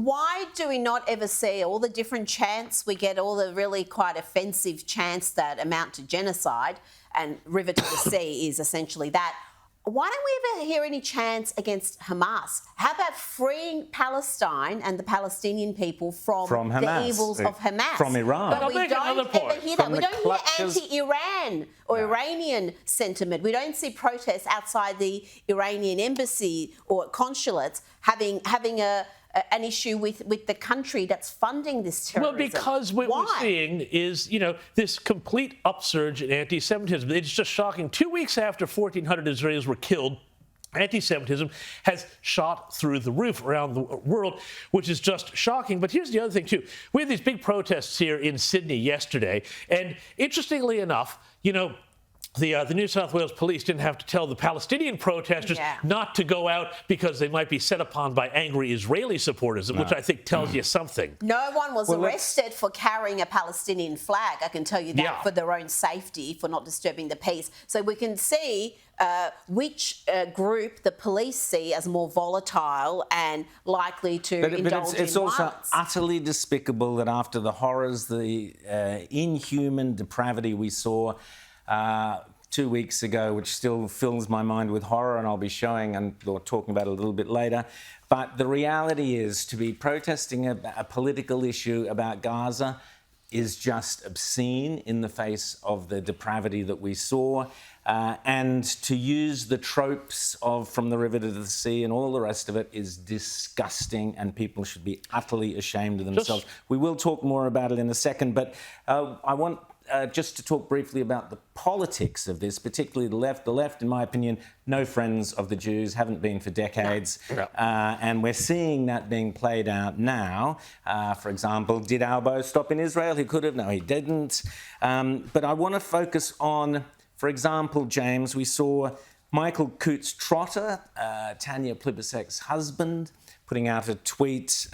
why do we not ever see all the different chants we get, all the really quite offensive chants that amount to genocide, and River to the Sea is essentially that. Why don't we ever hear any chants against Hamas? How about freeing Palestine and the Palestinian people from the evils of Hamas? From Iran. But we don't ever hear that. We don't hear anti-Iran or Iranian sentiment. We don't see protests outside the Iranian embassy or consulates having an issue with the country that's funding this terrorism. Well, because what we're seeing is, this complete upsurge in anti-Semitism. It's just shocking. 2 weeks after 1,400 Israelis were killed, anti-Semitism has shot through the roof around the world, which is just shocking. But here's the other thing, too. We had these big protests here in Sydney yesterday. And interestingly enough, the New South Wales police didn't have to tell the Palestinian protesters not to go out because they might be set upon by angry Israeli supporters, which I think tells you something. No one was arrested for carrying a Palestinian flag, I can tell you that, for their own safety, for not disturbing the peace. So we can see which group the police see as more volatile and likely to indulge in violence. But it's also utterly despicable that after the horrors, the inhuman depravity we saw 2 weeks ago, which still fills my mind with horror, and I'll be showing or talking about it a little bit later. But the reality is, to be protesting a political issue about Gaza is just obscene in the face of the depravity that we saw. And to use the tropes of From the River to the Sea and all the rest of it is disgusting, and people should be utterly ashamed of themselves. We will talk more about it in a second, but I want just to talk briefly about the politics of this, particularly the left. The left, in my opinion, no friends of the Jews, haven't been for decades. No. And we're seeing that being played out now. For example, did Albo stop in Israel? He could have. No, he didn't. But I want to focus on, for example, James, we saw Michael Coutts-Trotter, Tanya Plibersek's husband, putting out a tweet.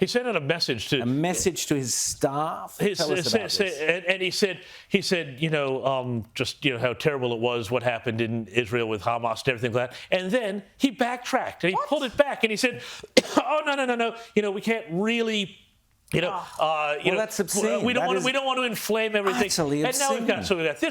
He sent out a message to his staff. Tell us about this. And he said, how terrible it was, what happened in Israel with Hamas and everything like that. And then he backtracked and he pulled it back and he said, oh, no. We can't really. That's obscene. We don't want to inflame everything. Absolutely obscene. And now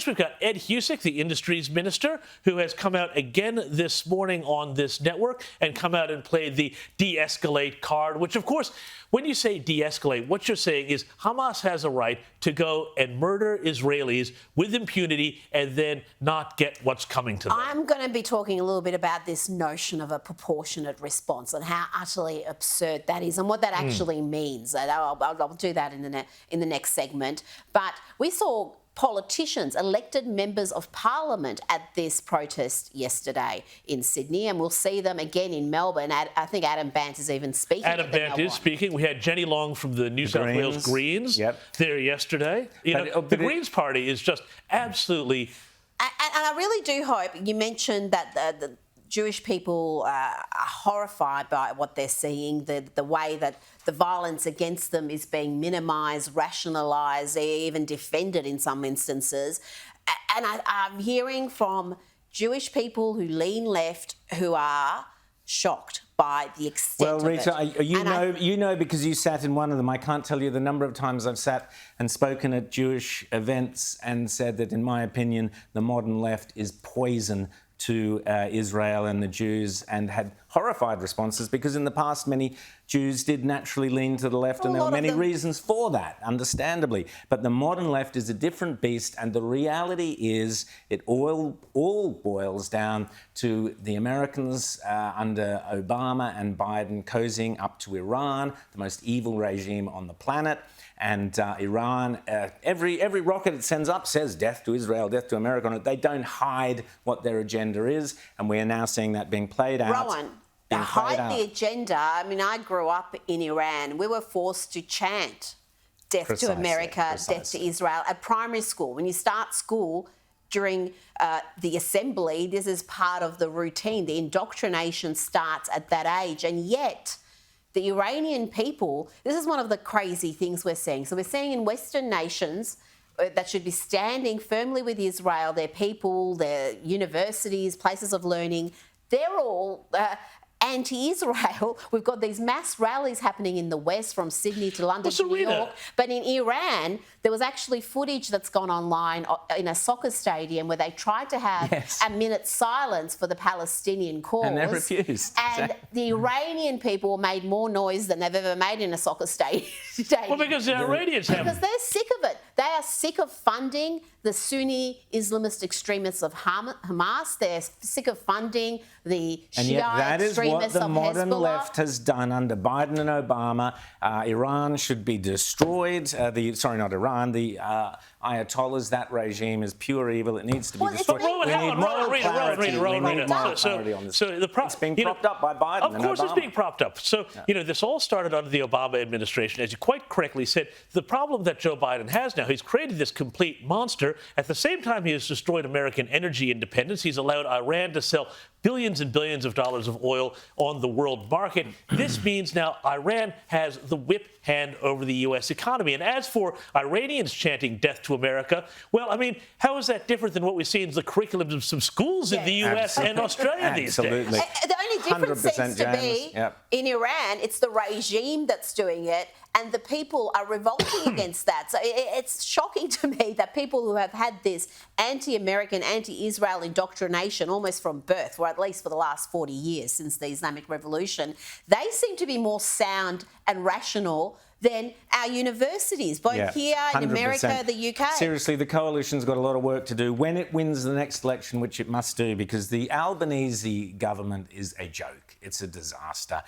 we've got Ed Husick, the Industries Minister, who has come out again this morning on this network and come out and played the de-escalate card, which, of course, when you say de-escalate, what you're saying is Hamas has a right to go and murder Israelis with impunity and then not get what's coming to them. I'm going to be talking a little bit about this notion of a proportionate response and how utterly absurd that is and what that actually means. I'll do that in the next segment. But we saw politicians, elected members of parliament at this protest yesterday in Sydney, and we'll see them again in Melbourne. I think Adam Bandt is even speaking. Adam Bandt is speaking. We had Jenny Long from the New South Wales Greens there yesterday. The Greens Party is just absolutely... And I really do hope, you mentioned that the Jewish people are horrified by what they're seeing, the way that the violence against them is being minimised, rationalised, even defended in some instances. And I'm hearing from Jewish people who lean left who are shocked by the extent of it. Well, Rita, you know because you sat in one of them. I can't tell you the number of times I've sat and spoken at Jewish events and said that, in my opinion, the modern left is poison to Israel and the Jews, and had horrified responses because in the past many Jews did naturally lean to the left, and there were many reasons for that, understandably. But the modern left is a different beast, and the reality is it all boils down to the Americans under Obama and Biden cozying up to Iran, the most evil regime on the planet. And Iran, every rocket it sends up says death to Israel, death to America. They don't hide what their agenda is, and we are now seeing that being played out. Rowan, hide the agenda. I mean, I grew up in Iran. We were forced to chant death to America, death to Israel at primary school. When you start school during the assembly, this is part of the routine. The indoctrination starts at that age, and yet the Iranian people, this is one of the crazy things we're seeing. So we're seeing in Western nations that should be standing firmly with Israel, their people, their universities, places of learning, they're all anti-Israel. We've got these mass rallies happening in the West from Sydney to London to New York. But in Iran, there was actually footage that's gone online in a soccer stadium where they tried to have a minute's silence for the Palestinian cause. And they refused. And the Iranian people made more noise than they've ever made in a soccer stadium. Well, because the Iranians have... Because they're sick of it. They are sick of funding the Sunni Islamist extremists of Hamas. They're sick of funding the Shia extremists of Hezbollah. And yet that is what the modern left has done under Biden and Obama. Iran should be destroyed. Not Iran, the Ayatollahs, that regime is pure evil. It needs to be destroyed. Rowan, It's being propped up by Biden and Obama. Of course it's being propped up. So, this all started under the Obama administration. As you quite correctly said, the problem that Joe Biden has now, he's created this complete monster. At the same time, he has destroyed American energy independence. He's allowed Iran to sell billions and billions of dollars of oil on the world market. This means now Iran has the whip hand over the U.S. economy. And as for Iranians chanting death to America, well, I mean, how is that different than what we see in the curriculums of some schools in the U.S. and Australia these days? The only difference seems to be in Iran, it's the regime that's doing it, and the people are revolting against that. So it's shocking to me that people who have had this anti-American, anti-Israel indoctrination almost from birth, or at least for the last 40 years since the Islamic Revolution, they seem to be more sound and rational than our universities, both here in America, the UK. Seriously, the coalition's got a lot of work to do when it wins the next election, which it must do, because the Albanese government is a joke. It's a disaster.